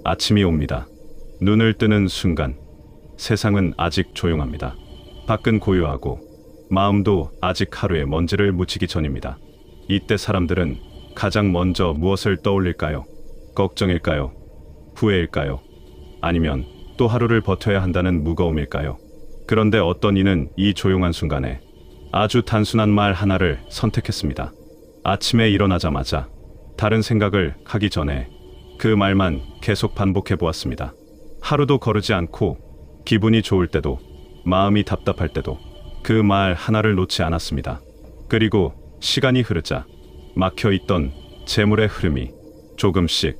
아침이 옵니다. 눈을 뜨는 순간 세상은 아직 조용합니다. 밖은 고요하고 마음도 아직 하루의 먼지를 묻히기 전입니다. 이때 사람들은 가장 먼저 무엇을 떠올릴까요? 걱정일까요? 후회일까요? 아니면 또 하루를 버텨야 한다는 무거움일까요? 그런데 어떤 이는 이 조용한 순간에 아주 단순한 말 하나를 선택했습니다. 아침에 일어나자마자 다른 생각을 하기 전에 그 말만 계속 반복해 보았습니다. 하루도 거르지 않고 기분이 좋을 때도 마음이 답답할 때도 그 말 하나를 놓지 않았습니다. 그리고 시간이 흐르자 막혀있던 재물의 흐름이 조금씩,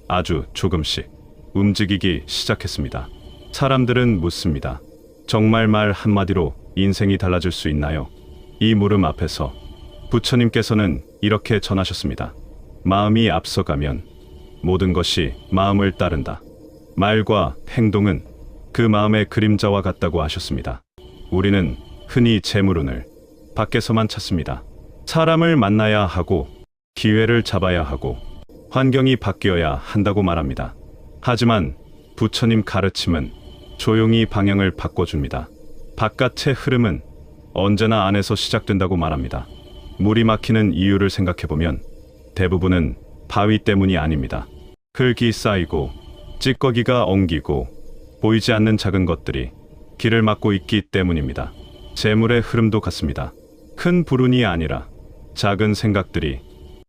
아주 조금씩 움직이기 시작했습니다. 사람들은 묻습니다. 정말 말 한마디로 인생이 달라질 수 있나요? 이 물음 앞에서 부처님께서는 이렇게 전하셨습니다. 마음이 앞서가면 모든 것이 마음을 따른다. 말과 행동은 그 마음의 그림자와 같다고 하셨습니다. 우리는 흔히 재물운을 밖에서만 찾습니다. 사람을 만나야 하고 기회를 잡아야 하고 환경이 바뀌어야 한다고 말합니다. 하지만 부처님 가르침은 조용히 방향을 바꿔줍니다. 바깥의 흐름은 언제나 안에서 시작된다고 말합니다. 물이 막히는 이유를 생각해보면 대부분은 바위 때문이 아닙니다. 흙이 쌓이고 찌꺼기가 엉기고 보이지 않는 작은 것들이 길을 막고 있기 때문입니다. 재물의 흐름도 같습니다. 큰 불운이 아니라 작은 생각들이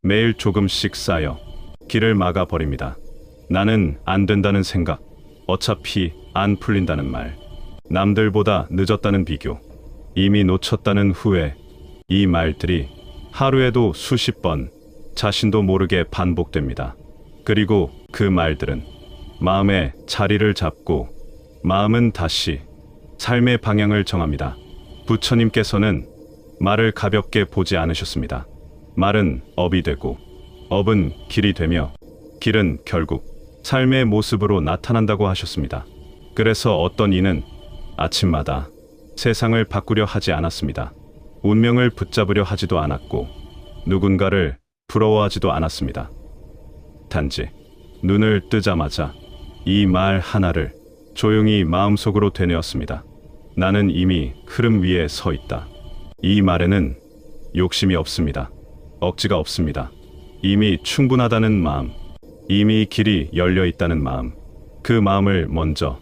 매일 조금씩 쌓여 길을 막아버립니다. 나는 안 된다는 생각, 어차피 안 풀린다는 말, 남들보다 늦었다는 비교, 이미 놓쳤다는 후회, 이 말들이 하루에도 수십 번 자신도 모르게 반복됩니다. 그리고 그 말들은 마음에 자리를 잡고 마음은 다시 삶의 방향을 정합니다. 부처님께서는 말을 가볍게 보지 않으셨습니다. 말은 업이 되고 업은 길이 되며 길은 결국 삶의 모습으로 나타난다고 하셨습니다. 그래서 어떤 이는 아침마다 세상을 바꾸려 하지 않았습니다. 운명을 붙잡으려 하지도 않았고 누군가를 부러워하지도 않았습니다. 단지 눈을 뜨자마자 이 말 하나를 조용히 마음속으로 되뇌었습니다. 나는 이미 흐름 위에 서 있다. 이 말에는 욕심이 없습니다. 억지가 없습니다. 이미 충분하다는 마음, 이미 길이 열려 있다는 마음, 그 마음을 먼저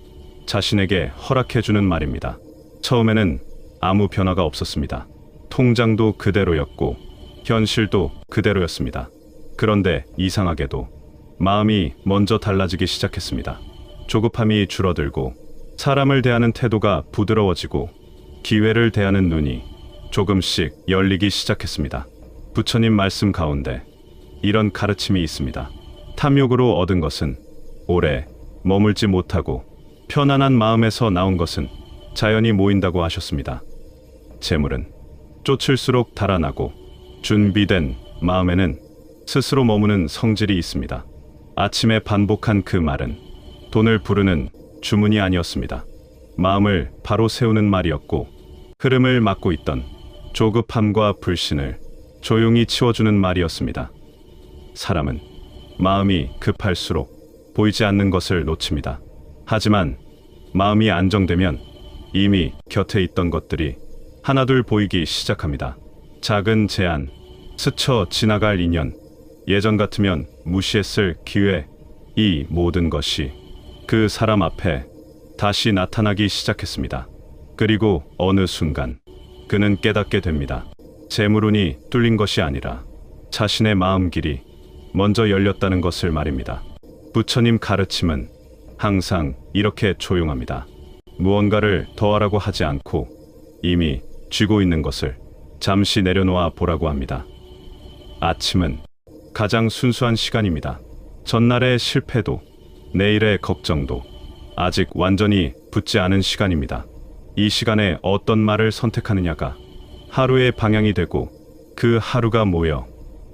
자신에게 허락해주는 말입니다. 처음에는 아무 변화가 없었습니다. 통장도 그대로였고 현실도 그대로였습니다. 그런데 이상하게도 마음이 먼저 달라지기 시작했습니다. 조급함이 줄어들고 사람을 대하는 태도가 부드러워지고 기회를 대하는 눈이 조금씩 열리기 시작했습니다. 부처님 말씀 가운데 이런 가르침이 있습니다. 탐욕으로 얻은 것은 오래 머물지 못하고 편안한 마음에서 나온 것은 자연히 모인다고 하셨습니다. 재물은 쫓을수록 달아나고 준비된 마음에는 스스로 머무는 성질이 있습니다. 아침에 반복한 그 말은 돈을 부르는 주문이 아니었습니다. 마음을 바로 세우는 말이었고 흐름을 막고 있던 조급함과 불신을 조용히 치워주는 말이었습니다. 사람은 마음이 급할수록 보이지 않는 것을 놓칩니다. 하지만 마음이 안정되면 이미 곁에 있던 것들이 하나둘 보이기 시작합니다. 작은 제안, 스쳐 지나갈 인연, 예전 같으면 무시했을 기회, 이 모든 것이 그 사람 앞에 다시 나타나기 시작했습니다. 그리고 어느 순간 그는 깨닫게 됩니다. 재물운이 뚫린 것이 아니라 자신의 마음 길이 먼저 열렸다는 것을 말입니다. 부처님 가르침은 항상 이렇게 조용합니다. 무언가를 더하라고 하지 않고 이미 쥐고 있는 것을 잠시 내려놓아 보라고 합니다. 아침은 가장 순수한 시간입니다. 전날의 실패도 내일의 걱정도 아직 완전히 붙지 않은 시간입니다. 이 시간에 어떤 말을 선택하느냐가 하루의 방향이 되고 그 하루가 모여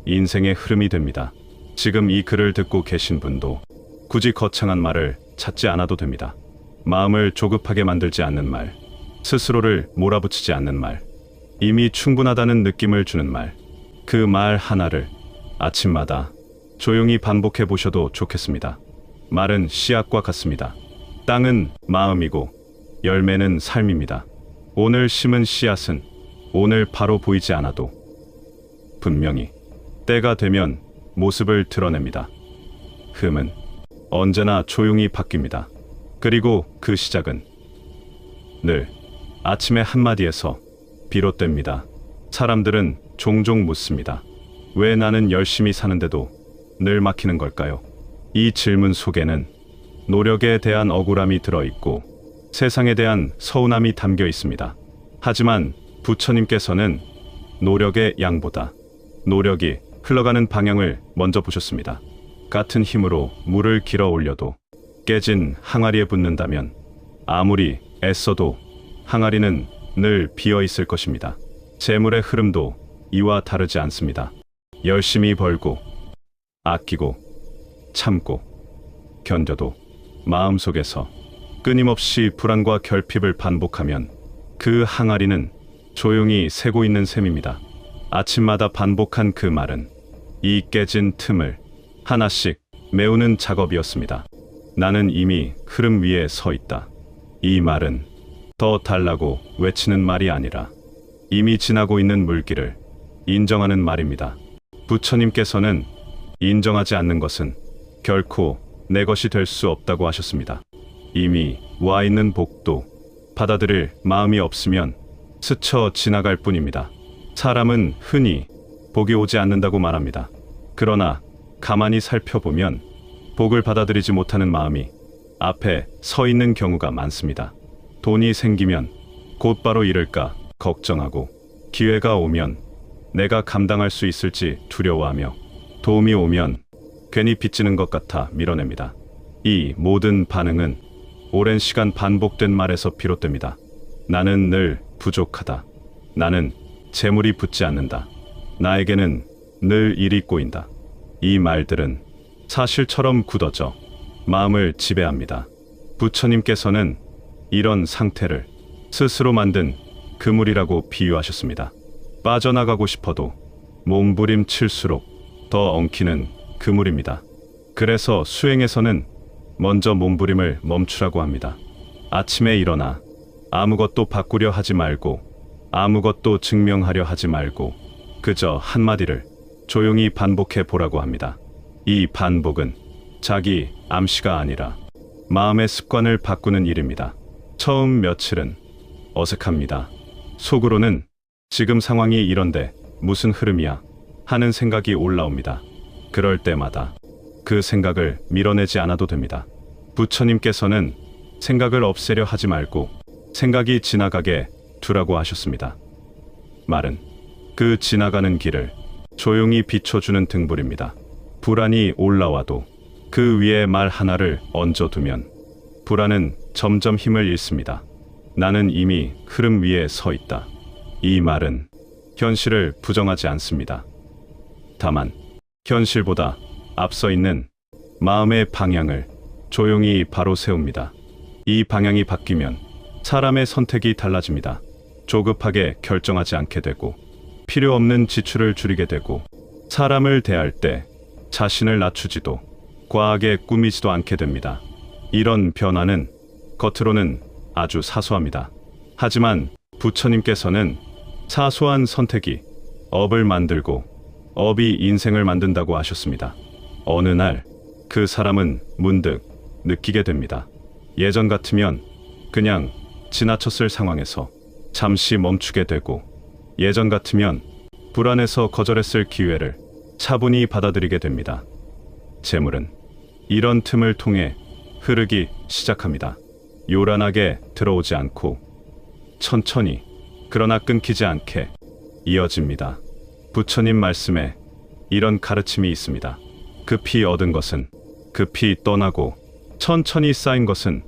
인생의 흐름이 됩니다. 지금 이 글을 듣고 계신 분도 굳이 거창한 말을 찾지 않아도 됩니다. 마음을 조급하게 만들지 않는 말, 스스로를 몰아붙이지 않는 말, 이미 충분하다는 느낌을 주는 말, 그 말 하나를 아침마다 조용히 반복해 보셔도 좋겠습니다. 말은 씨앗과 같습니다. 땅은 마음이고 열매는 삶입니다. 오늘 심은 씨앗은 오늘 바로 보이지 않아도 분명히 때가 되면 모습을 드러냅니다. 흠은 언제나 조용히 바뀝니다. 그리고 그 시작은 늘 아침의 한마디에서 비롯됩니다. 사람들은 종종 묻습니다. 왜 나는 열심히 사는데도 늘 막히는 걸까요? 이 질문 속에는 노력에 대한 억울함이 들어있고 세상에 대한 서운함이 담겨 있습니다. 하지만 부처님께서는 노력의 양보다 노력이 흘러가는 방향을 먼저 보셨습니다. 같은 힘으로 물을 길어 올려도 깨진 항아리에 붓는다면 아무리 애써도 항아리는 늘 비어 있을 것입니다. 재물의 흐름도 이와 다르지 않습니다. 열심히 벌고 아끼고 참고 견뎌도 마음속에서 끊임없이 불안과 결핍을 반복하면 그 항아리는 조용히 새고 있는 셈입니다. 아침마다 반복한 그 말은 이 깨진 틈을 하나씩 메우는 작업이었습니다. 나는 이미 흐름 위에 서 있다. 이 말은 더 달라고 외치는 말이 아니라 이미 지나고 있는 물길을 인정하는 말입니다. 부처님께서는 인정하지 않는 것은 결코 내 것이 될 수 없다고 하셨습니다. 이미 와 있는 복도 받아들일 마음이 없으면 스쳐 지나갈 뿐입니다. 사람은 흔히 복이 오지 않는다고 말합니다. 그러나 가만히 살펴보면 복을 받아들이지 못하는 마음이 앞에 서 있는 경우가 많습니다. 돈이 생기면 곧바로 잃을까 걱정하고 기회가 오면 내가 감당할 수 있을지 두려워하며 도움이 오면 괜히 빚지는 것 같아 밀어냅니다. 이 모든 반응은 오랜 시간 반복된 말에서 비롯됩니다. 나는 늘 부족하다. 나는 재물이 붙지 않는다. 나에게는 늘 일이 꼬인다. 이 말들은 사실처럼 굳어져 마음을 지배합니다. 부처님께서는 이런 상태를 스스로 만든 그물이라고 비유하셨습니다. 빠져나가고 싶어도 몸부림칠수록 더 엉키는 그물입니다. 그래서 수행에서는 먼저 몸부림을 멈추라고 합니다. 아침에 일어나 아무것도 바꾸려 하지 말고 아무것도 증명하려 하지 말고 그저 한마디를 조용히 반복해 보라고 합니다. 이 반복은 자기 암시가 아니라 마음의 습관을 바꾸는 일입니다. 처음 며칠은 어색합니다. 속으로는 지금 상황이 이런데 무슨 흐름이야 하는 생각이 올라옵니다. 그럴 때마다 그 생각을 밀어내지 않아도 됩니다. 부처님께서는 생각을 없애려 하지 말고 생각이 지나가게 두라고 하셨습니다. 말은 그 지나가는 길을 조용히 비춰주는 등불입니다. 불안이 올라와도 그 위에 말 하나를 얹어두면 불안은 점점 힘을 잃습니다. 나는 이미 흐름 위에 서 있다. 이 말은 현실을 부정하지 않습니다. 다만 현실보다 앞서 있는 마음의 방향을 조용히 바로 세웁니다. 이 방향이 바뀌면 사람의 선택이 달라집니다. 조급하게 결정하지 않게 되고 필요 없는 지출을 줄이게 되고 사람을 대할 때 자신을 낮추지도 과하게 꾸미지도 않게 됩니다. 이런 변화는 겉으로는 아주 사소합니다. 하지만 부처님께서는 사소한 선택이 업을 만들고 업이 인생을 만든다고 하셨습니다. 어느 날 그 사람은 문득 느끼게 됩니다. 예전 같으면 그냥 지나쳤을 상황에서 잠시 멈추게 되고 예전 같으면 불안해서 거절했을 기회를 차분히 받아들이게 됩니다. 재물은 이런 틈을 통해 흐르기 시작합니다. 요란하게 들어오지 않고 천천히 그러나 끊기지 않게 이어집니다. 부처님 말씀에 이런 가르침이 있습니다. 급히 얻은 것은 급히 떠나고 천천히 쌓인 것은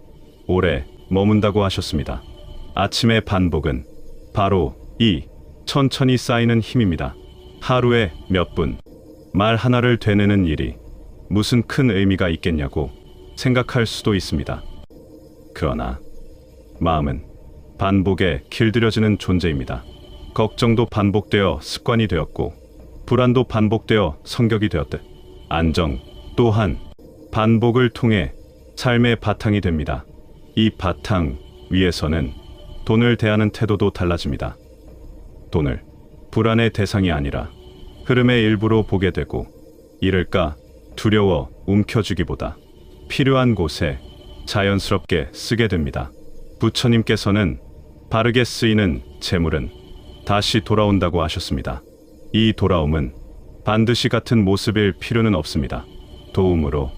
오래 머문다고 하셨습니다. 아침의 반복은 바로 이 천천히 쌓이는 힘입니다. 하루에 몇 분, 말 하나를 되뇌는 일이 무슨 큰 의미가 있겠냐고 생각할 수도 있습니다. 그러나 마음은 반복에 길들여지는 존재입니다. 걱정도 반복되어 습관이 되었고 불안도 반복되어 성격이 되었듯 안정 또한 반복을 통해 삶의 바탕이 됩니다. 이 바탕 위에서는 돈을 대하는 태도도 달라집니다. 돈을 불안의 대상이 아니라 흐름의 일부로 보게 되고, 잃을까 두려워 움켜쥐기보다 필요한 곳에 자연스럽게 쓰게 됩니다. 부처님께서는 바르게 쓰이는 재물은 다시 돌아온다고 하셨습니다. 이 돌아옴은 반드시 같은 모습일 필요는 없습니다. 도움으로,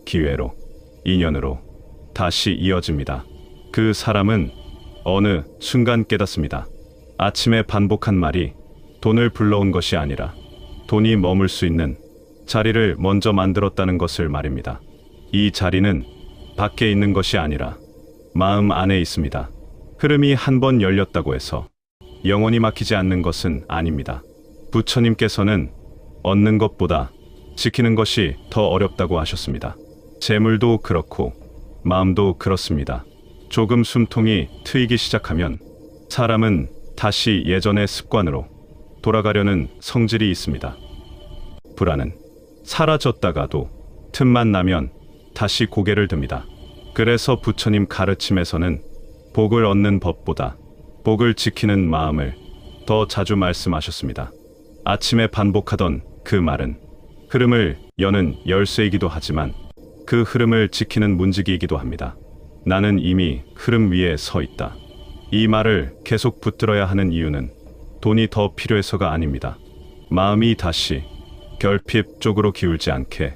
기회로, 인연으로 다시 이어집니다. 그 사람은 어느 순간 깨닫습니다. 아침에 반복한 말이 돈을 불러온 것이 아니라 돈이 머물 수 있는 자리를 먼저 만들었다는 것을 말입니다. 이 자리는 밖에 있는 것이 아니라 마음 안에 있습니다. 흐름이 한 번 열렸다고 해서 영원히 막히지 않는 것은 아닙니다. 부처님께서는 얻는 것보다 지키는 것이 더 어렵다고 하셨습니다. 재물도 그렇고 마음도 그렇습니다. 조금 숨통이 트이기 시작하면 사람은 다시 예전의 습관으로 돌아가려는 성질이 있습니다. 불안은 사라졌다가도 틈만 나면 다시 고개를 듭니다. 그래서 부처님 가르침에서는 복을 얻는 법보다 복을 지키는 마음을 더 자주 말씀하셨습니다. 아침에 반복하던 그 말은 흐름을 여는 열쇠이기도 하지만 그 흐름을 지키는 문지기이기도 합니다. 나는 이미 흐름 위에 서 있다. 이 말을 계속 붙들어야 하는 이유는 돈이 더 필요해서가 아닙니다. 마음이 다시 결핍 쪽으로 기울지 않게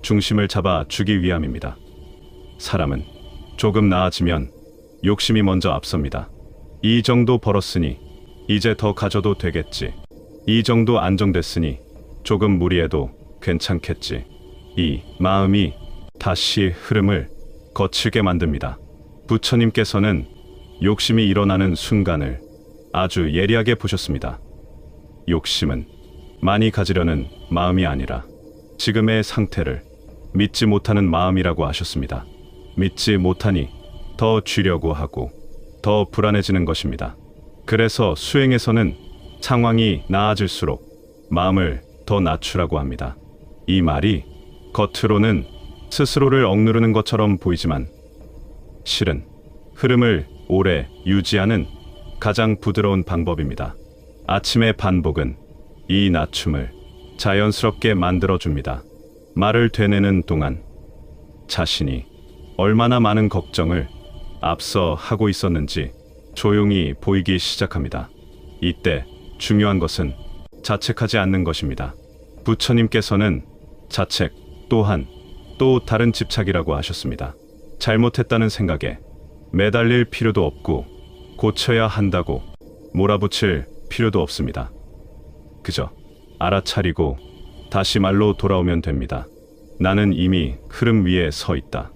중심을 잡아 주기 위함입니다. 사람은 조금 나아지면 욕심이 먼저 앞섭니다. 이 정도 벌었으니 이제 더 가져도 되겠지. 이 정도 안정됐으니 조금 무리해도 괜찮겠지. 이 마음이 다시 흐름을 거칠게 만듭니다. 부처님께서는 욕심이 일어나는 순간을 아주 예리하게 보셨습니다. 욕심은 많이 가지려는 마음이 아니라 지금의 상태를 믿지 못하는 마음이라고 하셨습니다. 믿지 못하니 더 쥐려고 하고 더 불안해지는 것입니다. 그래서 수행에서는 상황이 나아질수록 마음을 더 낮추라고 합니다. 이 말이 겉으로는 스스로를 억누르는 것처럼 보이지만 실은 흐름을 오래 유지하는 가장 부드러운 방법입니다. 아침의 반복은 이 낮춤을 자연스럽게 만들어줍니다. 말을 되뇌는 동안 자신이 얼마나 많은 걱정을 앞서 하고 있었는지 조용히 보이기 시작합니다. 이때 중요한 것은 자책하지 않는 것입니다. 부처님께서는 자책 또한 또 다른 집착이라고 하셨습니다. 잘못했다는 생각에 매달릴 필요도 없고 고쳐야 한다고 몰아붙일 필요도 없습니다. 그저 알아차리고 다시 말로 돌아오면 됩니다. 나는 이미 흐름 위에 서 있다.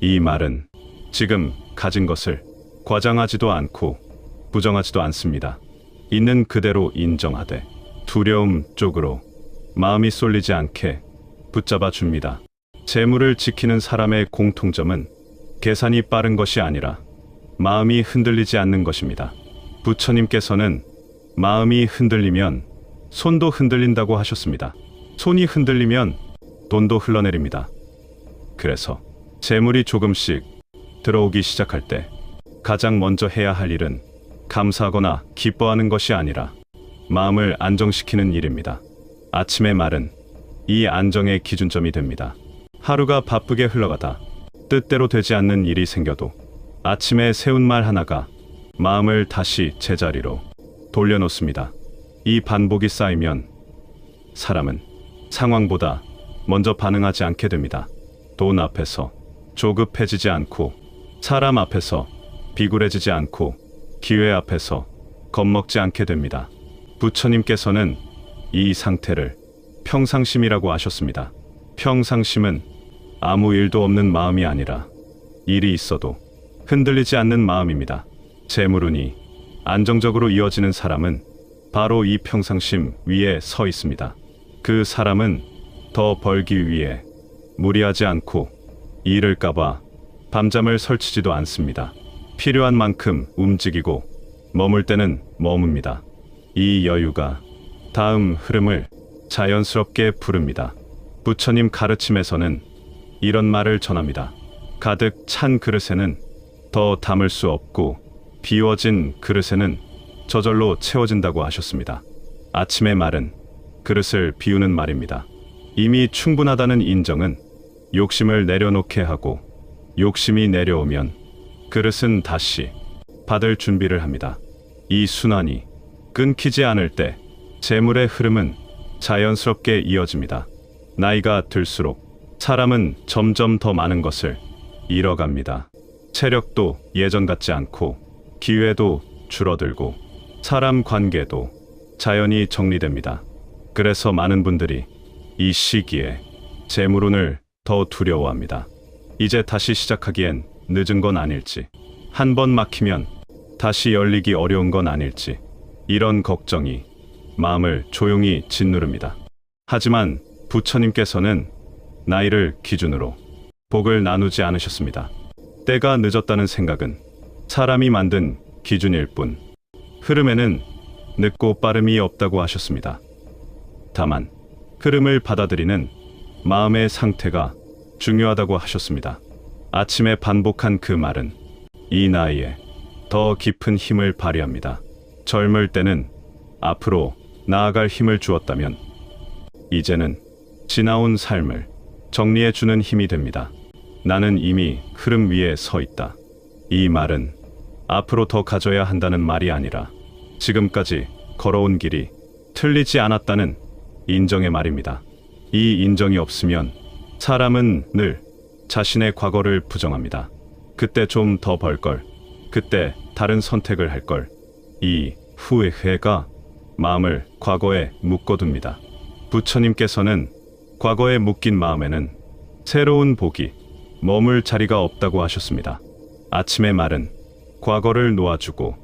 이 말은 지금 가진 것을 과장하지도 않고 부정하지도 않습니다. 있는 그대로 인정하되 두려움 쪽으로 마음이 쏠리지 않게 붙잡아 줍니다. 재물을 지키는 사람의 공통점은 계산이 빠른 것이 아니라 마음이 흔들리지 않는 것입니다. 부처님께서는 마음이 흔들리면 손도 흔들린다고 하셨습니다. 손이 흔들리면 돈도 흘러내립니다. 그래서 재물이 조금씩 들어오기 시작할 때 가장 먼저 해야 할 일은 감사하거나 기뻐하는 것이 아니라 마음을 안정시키는 일입니다. 아침의 말은 이 안정의 기준점이 됩니다. 하루가 바쁘게 흘러가다 뜻대로 되지 않는 일이 생겨도 아침에 세운 말 하나가 마음을 다시 제자리로 돌려놓습니다. 이 반복이 쌓이면 사람은 상황보다 먼저 반응하지 않게 됩니다. 돈 앞에서 조급해지지 않고, 사람 앞에서 비굴해지지 않고, 기회 앞에서 겁먹지 않게 됩니다. 부처님께서는 이 상태를 평상심이라고 하셨습니다. 평상심은 아무 일도 없는 마음이 아니라 일이 있어도 흔들리지 않는 마음입니다. 재물운이 안정적으로 이어지는 사람은 바로 이 평상심 위에 서 있습니다. 그 사람은 더 벌기 위해 무리하지 않고 잃을까봐 밤잠을 설치지도 않습니다. 필요한 만큼 움직이고 머물 때는 머뭅니다. 이 여유가 다음 흐름을 자연스럽게 부릅니다. 부처님 가르침에서는 이런 말을 전합니다. 가득 찬 그릇에는 더 담을 수 없고 비워진 그릇에는 저절로 채워진다고 하셨습니다. 아침의 말은 그릇을 비우는 말입니다. 이미 충분하다는 인정은 욕심을 내려놓게 하고, 욕심이 내려오면 그릇은 다시 받을 준비를 합니다. 이 순환이 끊기지 않을 때 재물의 흐름은 자연스럽게 이어집니다. 나이가 들수록 사람은 점점 더 많은 것을 잃어갑니다. 체력도 예전 같지 않고, 기회도 줄어들고, 사람 관계도 자연히 정리됩니다. 그래서 많은 분들이 이 시기에 재물운을 더 두려워합니다. 이제 다시 시작하기엔 늦은 건 아닐지, 한 번 막히면 다시 열리기 어려운 건 아닐지, 이런 걱정이 마음을 조용히 짓누릅니다. 하지만 부처님께서는 나이를 기준으로 복을 나누지 않으셨습니다. 때가 늦었다는 생각은 사람이 만든 기준일 뿐, 흐름에는 늦고 빠름이 없다고 하셨습니다. 다만 흐름을 받아들이는 마음의 상태가 중요하다고 하셨습니다. 아침에 반복한 그 말은 이 나이에 더 깊은 힘을 발휘합니다. 젊을 때는 앞으로 나아갈 힘을 주었다면, 이제는 지나온 삶을 정리해주는 힘이 됩니다. 나는 이미 흐름 위에 서 있다. 이 말은 앞으로 더 가져야 한다는 말이 아니라 지금까지 걸어온 길이 틀리지 않았다는 인정의 말입니다. 이 인정이 없으면 사람은 늘 자신의 과거를 부정합니다. 그때 좀 더 벌걸, 그때 다른 선택을 할걸. 이 후회가 마음을 과거에 묶어둡니다. 부처님께서는 과거에 묶인 마음에는 새로운 복이 머물 자리가 없다고 하셨습니다. 아침의 말은 과거를 놓아주고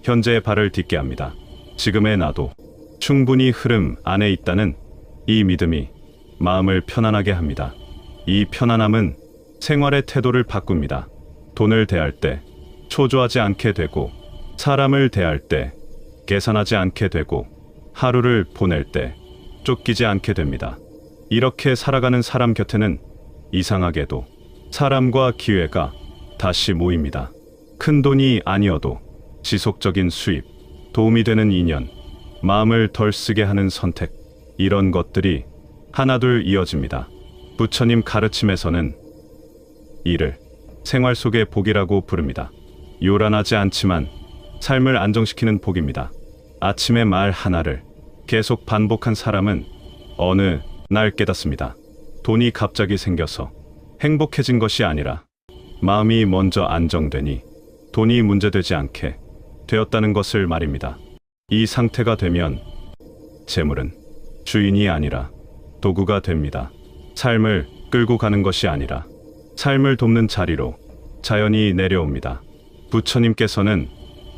현재의 발을 딛게 합니다. 지금의 나도 충분히 흐름 안에 있다는 이 믿음이 마음을 편안하게 합니다. 이 편안함은 생활의 태도를 바꿉니다. 돈을 대할 때 초조하지 않게 되고, 사람을 대할 때 계산하지 않게 되고, 하루를 보낼 때 쫓기지 않게 됩니다. 이렇게 살아가는 사람 곁에는 이상하게도 사람과 기회가 다시 모입니다. 큰 돈이 아니어도 지속적인 수입, 도움이 되는 인연, 마음을 덜 쓰게 하는 선택, 이런 것들이 하나둘 이어집니다. 부처님 가르침에서는 이를 생활 속의 복이라고 부릅니다. 요란하지 않지만 삶을 안정시키는 복입니다. 아침의 말 하나를 계속 반복한 사람은 어느 날 깨닫습니다. 돈이 갑자기 생겨서 행복해진 것이 아니라 마음이 먼저 안정되니 돈이 문제되지 않게 되었다는 것을 말입니다. 이 상태가 되면 재물은 주인이 아니라 도구가 됩니다. 삶을 끌고 가는 것이 아니라 삶을 돕는 자리로 자연히 내려옵니다. 부처님께서는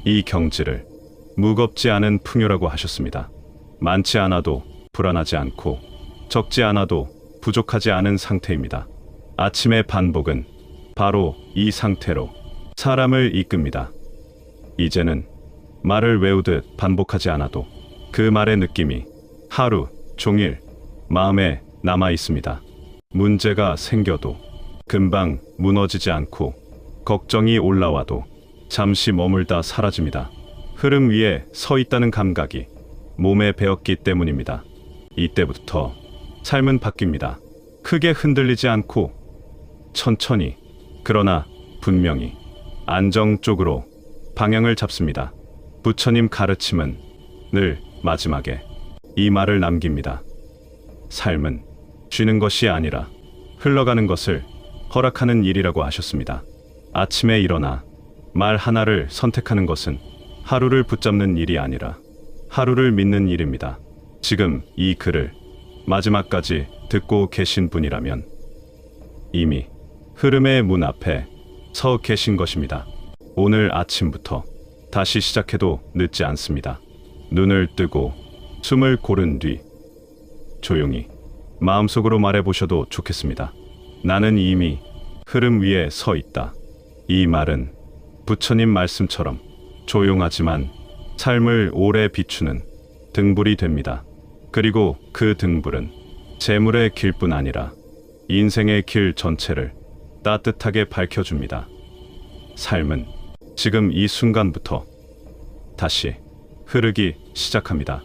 이 경지를 무겁지 않은 풍요라고 하셨습니다. 많지 않아도 불안하지 않고, 적지 않아도 부족하지 않은 상태입니다. 아침의 반복은 바로 이 상태로 사람을 이끕니다. 이제는 말을 외우듯 반복하지 않아도 그 말의 느낌이 하루 종일 마음에 남아 있습니다. 문제가 생겨도 금방 무너지지 않고, 걱정이 올라와도 잠시 머물다 사라집니다. 흐름 위에 서 있다는 감각이 몸에 배었기 때문입니다. 이때부터 삶은 바뀝니다. 크게 흔들리지 않고 천천히, 그러나 분명히 안정 쪽으로 방향을 잡습니다. 부처님 가르침은 늘 마지막에 이 말을 남깁니다. 삶은 쉬는 것이 아니라 흘러가는 것을 허락하는 일이라고 하셨습니다. 아침에 일어나 말 하나를 선택하는 것은 하루를 붙잡는 일이 아니라 하루를 믿는 일입니다. 지금 이 글을 마지막까지 듣고 계신 분이라면 이미 흐름의 문 앞에 서 계신 것입니다. 오늘 아침부터 다시 시작해도 늦지 않습니다. 눈을 뜨고 숨을 고른 뒤 조용히 마음속으로 말해보셔도 좋겠습니다. 나는 이미 흐름 위에 서 있다. 이 말은 부처님 말씀처럼 조용하지만 삶을 오래 비추는 등불이 됩니다. 그리고 그 등불은 재물의 길뿐 아니라 인생의 길 전체를 따뜻하게 밝혀줍니다. 삶은 지금 이 순간부터 다시 흐르기 시작합니다.